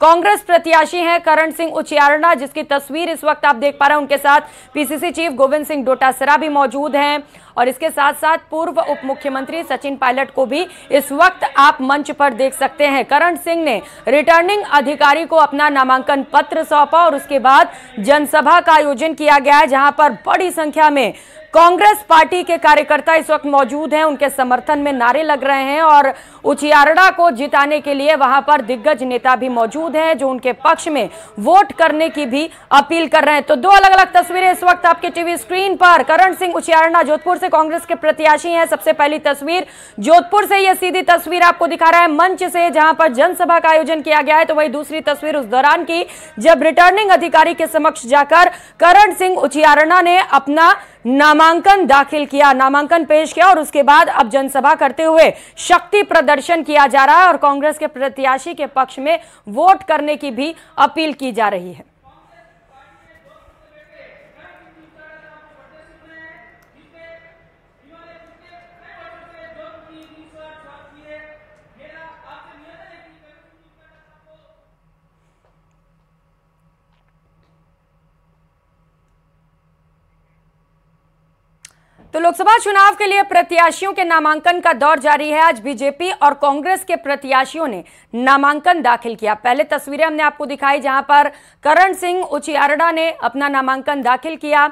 कांग्रेस प्रत्याशी हैं करण सिंह उचियारना, जिसकी तस्वीर इस वक्त आप देख पा रहे हैं। उनके साथ पीसीसी चीफ गोविंद सिंह डोटासरा भी मौजूद हैं और इसके साथ साथ पूर्व उप मुख्यमंत्री सचिन पायलट को भी इस वक्त आप मंच पर देख सकते हैं। करण सिंह ने रिटर्निंग अधिकारी को अपना नामांकन पत्र सौंपा और उसके बाद जनसभा का आयोजन किया गया है, जहां पर बड़ी संख्या में कांग्रेस पार्टी के कार्यकर्ता इस वक्त मौजूद हैं। उनके समर्थन में नारे लग रहे हैं और उचियारना को जिताने के लिए वहां पर दिग्गज नेता भी मौजूद हैं जो उनके पक्ष में वोट करने की भी अपील कर रहे हैं। तो दो अलग अलग तस्वीरें इस वक्त आपके टीवी स्क्रीन पर। करण सिंह उचियारना जोधपुर से कांग्रेस के प्रत्याशी हैं। सबसे पहली तस्वीर जोधपुर से, यह सीधी तस्वीर आपको दिखा रहा है मंच से, जहां पर जनसभा का आयोजन किया गया है। तो वही दूसरी तस्वीर उस दौरान की जब रिटर्निंग अधिकारी के समक्ष जाकर करण सिंह उचियारना ने अपना नामांकन दाखिल किया, नामांकन पेश किया और उसके बाद अब जनसभा करते हुए शक्ति प्रदर्शन किया जा रहा है और कांग्रेस के प्रत्याशी के पक्ष में वोट करने की भी अपील की जा रही है। तो लोकसभा चुनाव के लिए प्रत्याशियों के नामांकन का दौर जारी है। आज बीजेपी और कांग्रेस के प्रत्याशियों ने नामांकन दाखिल किया। पहले तस्वीरें हमने आपको दिखाई जहां पर करण सिंह उचियारना ने अपना नामांकन दाखिल किया,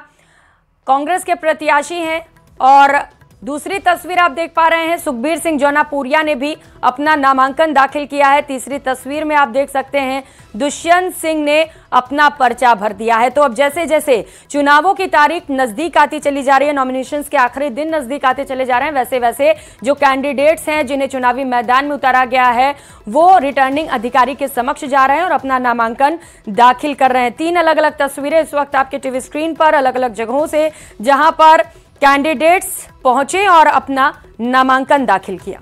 कांग्रेस के प्रत्याशी हैं। और दूसरी तस्वीर आप देख पा रहे हैं, सुखबीर सिंह जौनापुरिया ने भी अपना नामांकन दाखिल किया है। तीसरी तस्वीर में आप देख सकते हैं दुष्यंत सिंह ने अपना पर्चा भर दिया है। तो अब जैसे जैसे चुनावों की तारीख नजदीक आती चली जा रही है, नॉमिनेशंस के आखिरी दिन नजदीक आते चले जा रहे हैं, वैसे वैसे जो कैंडिडेट्स हैं जिन्हें चुनावी मैदान में उतारा गया है वो रिटर्निंग अधिकारी के समक्ष जा रहे हैं और अपना नामांकन दाखिल कर रहे हैं। तीन अलग अलग तस्वीरें इस वक्त आपके टीवी स्क्रीन पर अलग अलग जगहों से, जहां पर कैंडिडेट्स पहुंचे और अपना नामांकन दाखिल किया।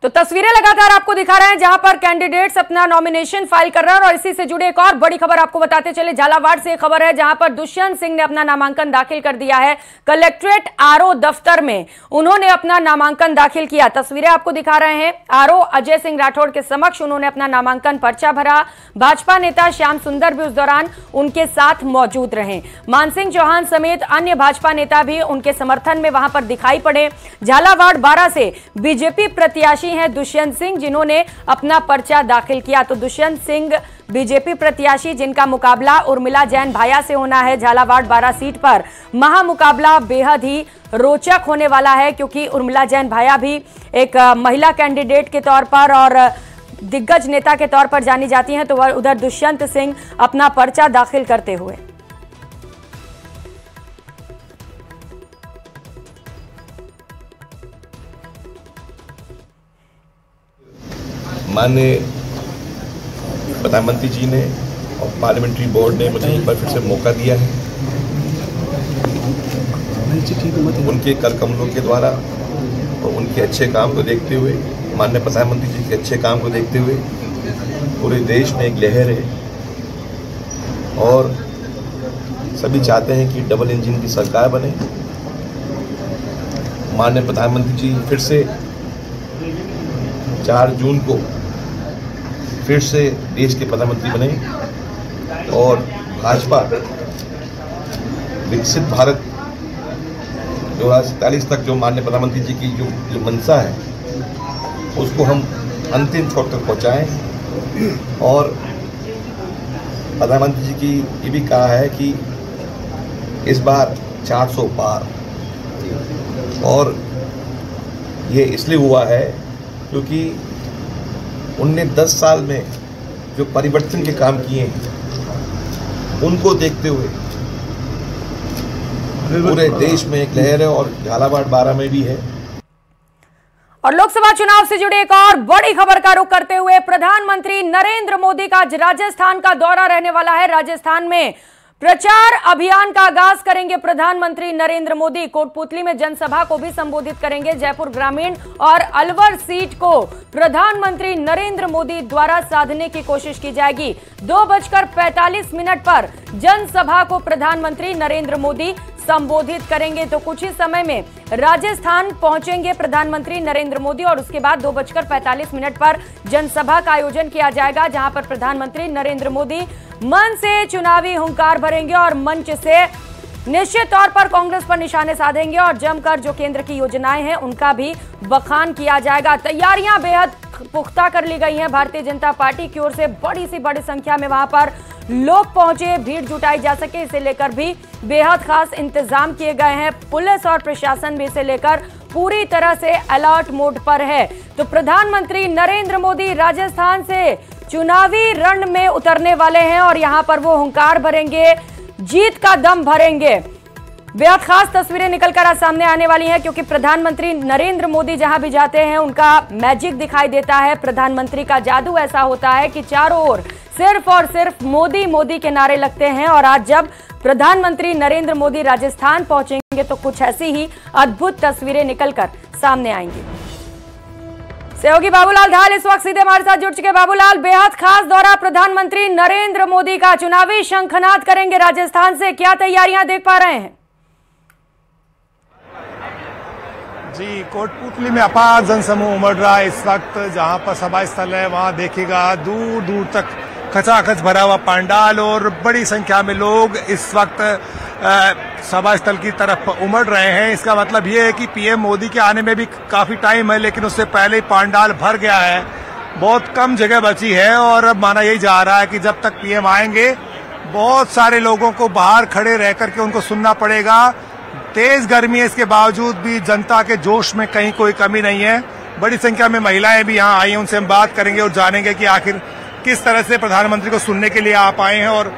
तो तस्वीरें लगातार आपको दिखा रहे हैं जहां पर कैंडिडेट्स अपना नॉमिनेशन फाइल कर रहे हैं और इसी से जुड़े एक और बड़ी खबर आपको बताते चले। झालावाड़ से खबर है जहां पर दुष्यंत सिंह ने अपना नामांकन दाखिल कर दिया है। कलेक्ट्रेट आरओ दफ्तर में उन्होंने अपना नामांकन दाखिल किया। तस्वीरें आपको दिखा रहे हैं, आरओ अजय सिंह राठौड़ के समक्ष उन्होंने अपना नामांकन पर्चा भरा। भाजपा नेता श्याम सुंदर भी उस दौरान उनके साथ मौजूद रहे। मानसिंह चौहान समेत अन्य भाजपा नेता भी उनके समर्थन में वहां पर दिखाई पड़े। झालावाड़ 12 से बीजेपी प्रत्याशी हैं दुष्यंत सिंह, जिन्होंने अपना पर्चा दाखिल किया। तो दुष्यंत सिंह बीजेपी प्रत्याशी जिनका मुकाबला उर्मिला जैन भाया से होना है झालावाड़ 12 सीट पर। महामुकाबला बेहद ही रोचक होने वाला है क्योंकि उर्मिला जैन भाया भी एक महिला कैंडिडेट के तौर पर और दिग्गज नेता के तौर पर जानी जाती हैं। तो वह उधर दुष्यंत सिंह अपना पर्चा दाखिल करते हुए माननीय प्रधानमंत्री जी ने और पार्लियामेंट्री बोर्ड ने मुझे एक बार फिर से मौका दिया है। उनके कर कमलों के द्वारा और उनके अच्छे काम को देखते हुए, माननीय प्रधानमंत्री जी के अच्छे काम को देखते हुए पूरे देश में एक लहर है और सभी चाहते हैं कि डबल इंजन की सरकार बने। माननीय प्रधानमंत्री जी फिर से 4 जून को फिर से देश के प्रधानमंत्री बने और भाजपा विकसित भारत 2047 तक जो माननीय प्रधानमंत्री जी की जो मंशा है उसको हम अंतिम छोर तक पहुंचाएं। और प्रधानमंत्री जी की ये भी कहा है कि इस बार 400 पार, और ये इसलिए हुआ है क्योंकि उनने 10 साल में जो परिवर्तन के काम किए हैं उनको देखते हुए पूरे देश में एक लहर है और झालावाड़ 12 में भी है। और लोकसभा चुनाव से जुड़ी एक और बड़ी खबर का रुख करते हुए प्रधानमंत्री नरेंद्र मोदी का आज राजस्थान का दौरा रहने वाला है। राजस्थान में प्रचार अभियान का आगाज करेंगे प्रधानमंत्री नरेंद्र मोदी। कोटपुतली में जनसभा को भी संबोधित करेंगे। जयपुर ग्रामीण और अलवर सीट को प्रधानमंत्री नरेंद्र मोदी द्वारा साधने की कोशिश की जाएगी। 2:45 पर जनसभा को प्रधानमंत्री नरेंद्र मोदी संबोधित करेंगे। तो कुछ ही समय में राजस्थान पहुंचेंगे प्रधानमंत्री नरेंद्र मोदी और उसके बाद 2:45 पर जनसभा का आयोजन किया जाएगा, जहां पर प्रधानमंत्री नरेंद्र मोदी मन से चुनावी हुंकार भरेंगे और मंच से निश्चित तौर पर कांग्रेस पर निशाने साधेंगे और जमकर जो केंद्र की योजनाएं हैं उनका भी बखान किया जाएगा। तैयारियां बेहद पुख्ता कर ली गई हैं। भारतीय जनता पार्टी की ओर से बड़ी संख्या में वहां पर लोग पहुंचे, भीड़ जुटाई जा सके, इसे लेकर भी बेहद खास इंतजाम किए गए हैं। पुलिस और प्रशासन भी इसे लेकर पूरी तरह से अलर्ट मोड पर है। तो प्रधानमंत्री नरेंद्र मोदी राजस्थान से चुनावी रण में उतरने वाले हैं और यहां पर वो हुंकार भरेंगे, जीत का दम भरेंगे। बेहद खास तस्वीरें निकलकर आज सामने आने वाली हैं, क्योंकि प्रधानमंत्री नरेंद्र मोदी जहां भी जाते हैं उनका मैजिक दिखाई देता है। प्रधानमंत्री का जादू ऐसा होता है कि चारों ओर सिर्फ और सिर्फ मोदी मोदी के नारे लगते हैं। और आज जब प्रधानमंत्री नरेंद्र मोदी राजस्थान पहुंचेंगे तो कुछ ऐसी ही अद्भुत तस्वीरें निकलकर सामने आएंगी। सहयोगी बाबूलाल धाल इस वक्त सीधे हमारे साथ जुड़ चुके। बाबूलाल, बेहद खास दौरा प्रधानमंत्री नरेंद्र मोदी का, चुनावी शंखनाद करेंगे राजस्थान से, क्या तैयारियां देख पा रहे हैं? जी, कोटपुतली में अपार जनसमूह उमड़ रहा है इस वक्त। जहां पर सभा स्थल है वहां देखिएगा दूर दूर तक खचाखच भरा हुआ पंडाल और बड़ी संख्या में लोग इस वक्त सभा स्थल की तरफ उमड़ रहे हैं। इसका मतलब ये है कि पीएम मोदी के आने में भी काफी टाइम है, लेकिन उससे पहले ही पंडाल भर गया है। बहुत कम जगह बची है और अब माना यही जा रहा है कि जब तक पीएम आएंगे बहुत सारे लोगों को बाहर खड़े रह करके उनको सुनना पड़ेगा। तेज गर्मी है, इसके बावजूद भी जनता के जोश में कहीं कोई कमी नहीं है। बड़ी संख्या में महिलाएं भी यहाँ आई हैं, उनसे हम बात करेंगे और जानेंगे कि आखिर किस तरह से प्रधानमंत्री को सुनने के लिए आप आए हैं और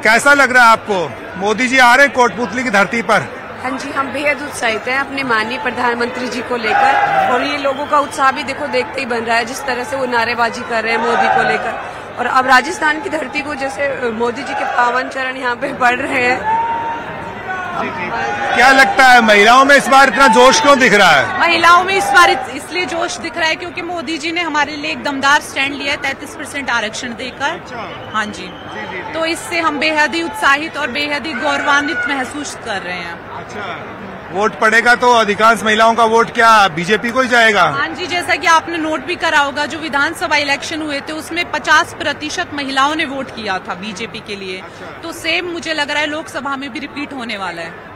कैसा लग रहा है आपको। मोदी जी आ रहे हैं कोटपुतली की धरती पर। हाँ जी, हम बेहद उत्साहित हैं अपने माननीय प्रधानमंत्री जी को लेकर, और ये लोगों का उत्साह भी देखो देखते ही बन रहा है, जिस तरह से वो नारेबाजी कर रहे हैं मोदी को लेकर। और अब राजस्थान की धरती को जैसे मोदी जी के पावन चरण यहाँ पे बढ़ रहे हैं। क्या लगता है महिलाओं में इस बार इतना जोश क्यों दिख रहा है? महिलाओं में इस बार इसलिए जोश दिख रहा है क्योंकि मोदी जी ने हमारे लिए एक दमदार स्टैंड लिया है 33% आरक्षण देकर। हाँ जी, तो इससे हम बेहद ही उत्साहित और बेहद ही गौरवान्वित महसूस कर रहे हैं। अच्छा, वोट पड़ेगा तो अधिकांश महिलाओं का वोट क्या बीजेपी को ही जाएगा? हाँ जी, जैसा कि आपने नोट भी करा होगा, जो विधानसभा इलेक्शन हुए थे उसमें 50% महिलाओं ने वोट किया था बीजेपी के लिए। तो सेम मुझे लग रहा है लोकसभा में भी रिपीट होने वाला है।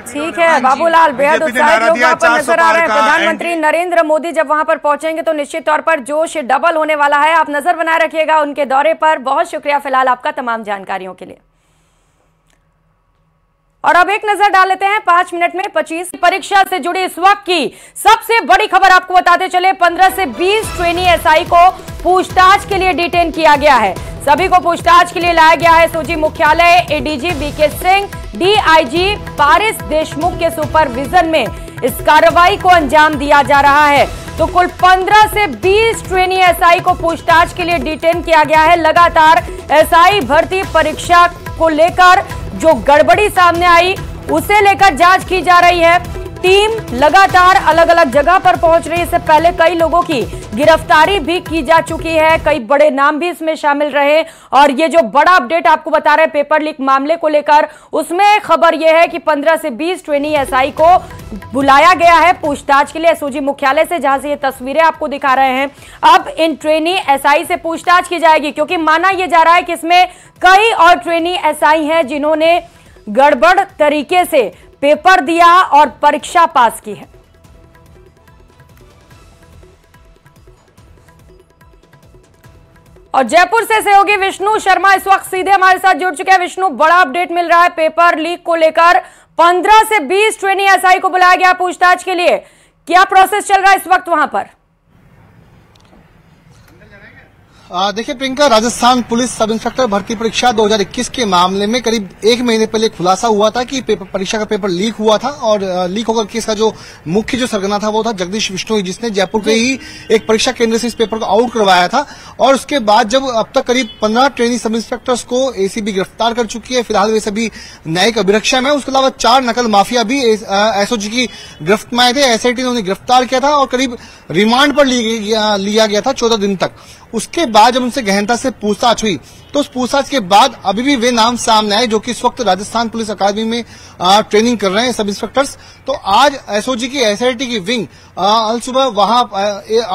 ठीक है बाबूलाल, बेहद उत्साहित लोग वहां पर नजर आ रहे हैं। प्रधानमंत्री नरेंद्र मोदी जब वहां पर पहुंचेंगे तो निश्चित तौर पर जोश डबल होने वाला है। आप नजर बनाए रखिएगा उनके दौरे पर। बहुत शुक्रिया फिलहाल आपका तमाम जानकारियों के लिए। और अब एक नजर डाल लेते हैं 5 मिनट में 25 परीक्षा से जुड़ी इस वक्त की सबसे बड़ी खबर आपको बताते चले। 15 से 20 ट्रेनी एसआई को पूछताछ के लिए डिटेन किया गया है। सभी को पूछताछ के लिए लाया गया है एसओजी मुख्यालय। ADG B K Singh, DIG Paris Deshmukh के सुपरविजन में इस कार्रवाई को अंजाम दिया जा रहा है। तो कुल 15 से 20 ट्रेनी एसआई को पूछताछ के लिए डिटेन किया गया है। लगातार एसआई भर्ती परीक्षा को लेकर जो गड़बड़ी सामने आई उसे लेकर जांच की जा रही है। टीम लगातार अलग अलग जगह पर पहुंच रही है। इससे पहले कई लोगों की गिरफ्तारी भी की जा चुकी है, कई बड़े नाम भी इसमें शामिल रहे। और ये जो बड़ा अपडेट आपको बता रहे हैं पेपर लीक मामले को लेकर, उसमें खबर यह है कि 15 से 20 ट्रेनी एसआई को बुलाया गया है पूछताछ के लिए एसओजी मुख्यालय से, जहां से ये तस्वीरें आपको दिखा रहे हैं। अब इन ट्रेनी एसआई से पूछताछ की जाएगी, क्योंकि माना यह जा रहा है कि इसमें कई और ट्रेनी एसआई हैं जिन्होंने गड़बड़ तरीके से पेपर दिया और परीक्षा पास की है। और जयपुर से सहयोगी विष्णु शर्मा इस वक्त सीधे हमारे साथ जुड़ चुके हैं। विष्णु, बड़ा अपडेट मिल रहा है पेपर लीक को लेकर। 15 से 20 ट्रेनी एसआई को बुलाया गया पूछताछ के लिए, क्या प्रोसेस चल रहा है इस वक्त वहां पर? देखिए Priyanka, Rajasthan police sub inspector भर्ती परीक्षा 2021 के मामले में करीब एक महीने पहले खुलासा हुआ था कि परीक्षा का पेपर लीक हुआ था और लीक होकर के इसका जो मुख्य जो सरगना था वो था जगदीश बिश्नोई, जिसने जयपुर के ही एक परीक्षा केंद्र से इस पेपर को आउट करवाया था। और उसके बाद जब अब तक करीब 15 ट्रेनी सब इंस्पेक्टर्स को एसीबी गिरफ्तार कर चुकी है। फिलहाल वे सभी न्यायिक अभिरक्षा में। उसके अलावा 4 नकल माफिया भी एसओजी की गिरफ्त में आए थे। एसआईटी ने उन्हें गिरफ्तार किया था और करीब रिमांड पर लिया गया था 14 दिन तक। उसके बाद जब उनसे गहनता से पूछताछ हुई तो उस पूछताछ के बाद अभी भी वे नाम सामने आए जो कि इस वक्त राजस्थान पुलिस अकादमी में ट्रेनिंग कर रहे हैं सब इंस्पेक्टर्स। तो आज एसओजी की एसआईटी की विंग अल सुबह वहां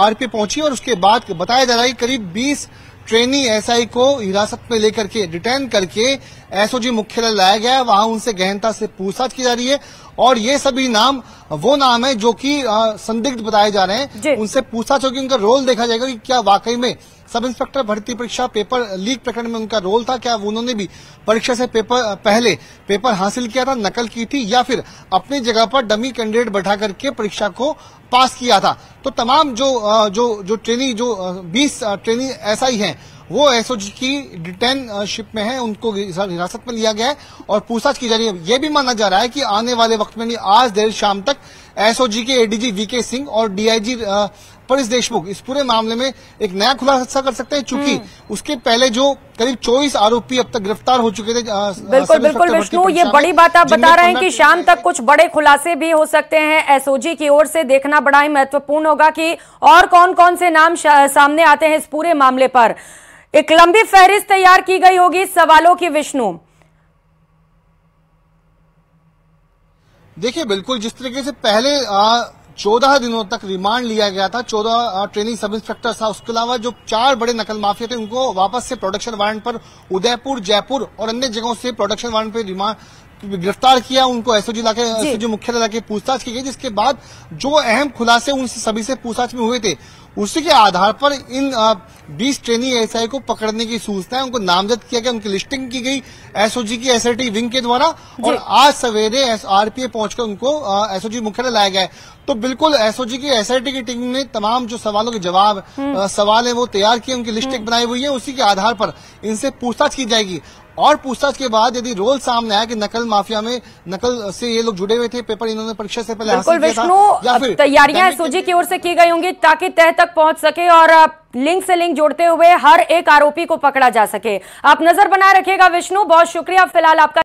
आरपी पहुंची और उसके बाद बताया जा रहा है कि करीब 20 ट्रेनी एसआई को हिरासत में लेकर के डिटेन करके एसओजी मुख्यालय लाया गया है। वहां उनसे गहनता से पूछताछ की जा रही है और ये सभी नाम वो नाम है जो कि संदिग्ध बताए जा रहे हैं। उनसे पूछताछ होगी, उनका रोल देखा जाएगा कि क्या वाकई में सब इंस्पेक्टर भर्ती परीक्षा पेपर लीक प्रकरण में उनका रोल था, क्या उन्होंने भी परीक्षा से पहले पेपर हासिल किया था, नकल की थी या फिर अपनी जगह पर डमी कैंडिडेट बैठा करके परीक्षा को पास किया था। तो तमाम जो ट्रेनी 20 ट्रेनी एसआई हैं वो एसओजी की डिटेनशिप में है, उनको हिरासत में लिया गया है और पूछताछ की जा रही है। यह भी माना जा रहा है कि आने वाले वक्त में आज देर शाम तक एसओजी के एडीजी वीके सिंह और डीआईजी परेश देशमुख इस पूरे मामले में एक नया खुलासा कर सकते हैं, चूंकि उसके पहले जो करीब 24 आरोपी अब तक गिरफ्तार हो चुके थे। बिल्कुल विष्णु, ये बड़ी बात आप बता रहे हैं कि शाम तक कुछ बड़े खुलासे भी हो सकते हैं एसओजी की ओर से। देखना बड़ा ही महत्वपूर्ण होगा कि और कौन कौन से नाम सामने आते हैं इस पूरे मामले पर। एक लंबी फहरिस्त तैयार की गई होगी सवालों की विष्णु। देखिए बिल्कुल, जिस तरीके से पहले 14 दिनों तक रिमांड लिया गया था 14 ट्रेनिंग सब इंस्पेक्टर था, उसके अलावा जो 4 बड़े नकल माफिया थे उनको वापस से प्रोडक्शन वारंट पर उदयपुर, जयपुर और अन्य जगहों से प्रोडक्शन वारंट पर गिरफ्तार किया। उनको एसओजी मुख्यालय लाके पूछताछ की गई, जिसके बाद जो अहम खुलासे उन सभी से पूछताछ में हुए थे उसी के आधार पर इन 20 ट्रेनी एसआई को पकड़ने की सूचना है, उनको नामजद किया गया, उनकी लिस्टिंग की गई एसओजी की एसआईटी विंग के द्वारा और आज सवेरे आरपीए पहुंचकर उनको एसओजी मुख्यालय लाया गया है। तो बिल्कुल एसओजी की एसआईटी की टीम ने तमाम जो सवालों के जवाब सवाल है वो तैयार किए, उनकी लिस्ट बनाई हुई है, उसी के आधार पर इनसे पूछताछ की जाएगी और पूछताछ के बाद यदि रोल सामने आया कि नकल माफिया में नकल से ये लोग जुड़े हुए थे, पेपर इन्होंने परीक्षा से पहले हासिल किया था, या फिर तैयारियां एसओजी की ओर से की गई होंगी ताकि तह तक पहुंच सके और लिंक से लिंक जोड़ते हुए हर एक आरोपी को पकड़ा जा सके। आप नजर बनाए रखिएगा विष्णु, बहुत शुक्रिया फिलहाल आपका।